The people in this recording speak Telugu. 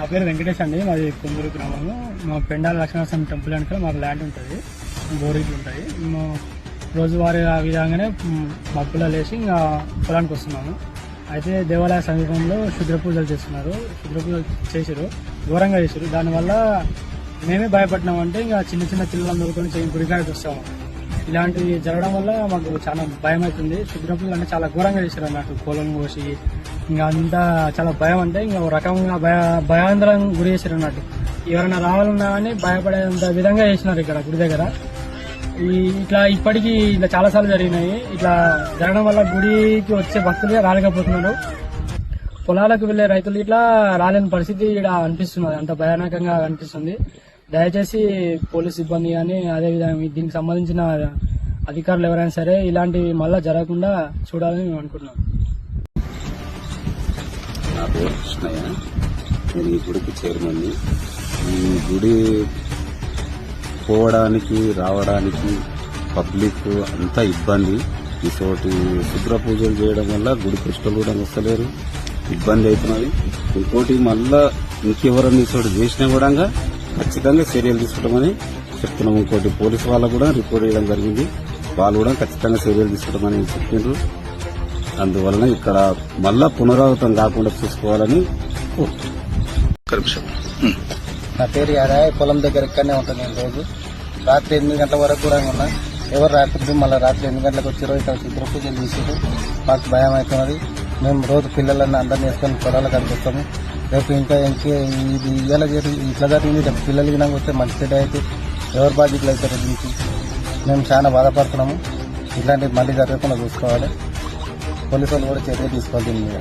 నా పేరు వెంకటేష్ అండి. మాది కొందూరు గ్రామము. మా పెండాల లక్ష్మీనరసింహ టెంపుల్ వెనక మాకు ల్యాండ్ ఉంటుంది, బోరీలు ఉంటాయి. మేము రోజువారీ ఆ విధంగానే మబ్బులలో వేసి ఇంకా పొలానికి వస్తున్నాము. అయితే దేవాలయ సమీపంలో క్షుద్ర పూజలు చేస్తున్నారు. క్షుద్ర పూజలు చేసారు, ఘోరంగా చేశారు. దానివల్ల మేమే భయపడినామంటే ఇంకా చిన్న చిన్న పిల్లలు అందరుకొని గుడికాడికి వస్తాము. ఇలాంటివి జరగడం వల్ల మాకు చాలా భయం అవుతుంది. క్షుద్ర పూజలు అంటే చాలా ఘోరంగా చేశారు అన్నట్టు, పొలం కోసి ఇంకా అంతా చాలా భయం. అంటే ఇంకా ఒక రకంగా భయాందోళన గురి చేశారు అన్నట్టు. ఎవరైనా రావాలన్నా కానీ భయపడేంత విధంగా చేసినారు ఇక్కడ గుడి దగ్గర. ఇట్లా ఇప్పటికీ ఇట్లా చాలా సార్లు జరిగినాయి. ఇట్లా జరగడం వల్ల గుడికి వచ్చే భక్తులే రాలేకపోతున్నారు. పొలాలకు వెళ్లే రైతులు ఇట్లా రాలేని పరిస్థితి ఇక్కడ అనిపిస్తున్నది. అంత భయానకంగా అనిపిస్తుంది. దయచేసి పోలీస్ సిబ్బంది కానీ అదేవిధంగా దీనికి సంబంధించిన అధికారులు ఎవరైనా సరే ఇలాంటివి మళ్ళా జరగకుండా చూడాలని మేము అనుకుంటున్నాం. నా పేరు కృష్ణయ్య, నేను ఈ గుడికి చైర్మన్. ఈ గుడి పోవడానికి రావడానికి పబ్లిక్ అంతా ఇబ్బంది. ఇతోటి శుద్ర పూజలు చేయడం వల్ల గుడికి ఇష్టలు కూడా వస్తలేరు, ఇబ్బంది అవుతున్నది. ఇంకోటి మళ్ళా ఇంకెవరన్నా ఇతోటి చేసినా కూడా ఖచ్చితంగా చర్యలు తీసుకుంటామని చెప్తున్నాం. ఇంకోటి పోలీసు వాళ్ళకు కూడా రిపోర్ట్ చేయడం జరిగింది, వాళ్ళు కూడా ఖచ్చితంగా చర్యలు తీసుకుంటామని చెప్పిండ్రు. అందువలన ఇక్కడ మళ్ళా పునరావృతం కాకుండా చూసుకోవాలని నా పేరు యాదయ్య. పొలం దగ్గర ఇక్కడనే ఉంటాను నేను. రోజు రాత్రి 8 గంటల వరకు కూడా ఉన్నా. ఎవరు రాత్రి మళ్ళీ రాత్రి 8 గంటలకు వచ్చారో ఇక్కడ శుద్ర పూజలు చేసారు. మాకు భయం అవుతున్నది. మేము రోజు పిల్లలన్నీ అందరినీ వేసుకొని పొలాలకు కనిపిస్తాము. రేపు ఇంకా ఇది ఇవాళ ఇట్లా జరిగింది, రేపు పిల్లలు వినాక వస్తే మంచిది అయితే ఎవరు బాధ్యతలు అవుతారు దీనికి. మేము చాలా బాధపడుతున్నాము. ఇట్లాంటివి మళ్ళీ జరగకుండా చూసుకోవాలి. పోలీసు వాళ్ళు కూడా చర్య తీసుకోవాలి దీని మీద.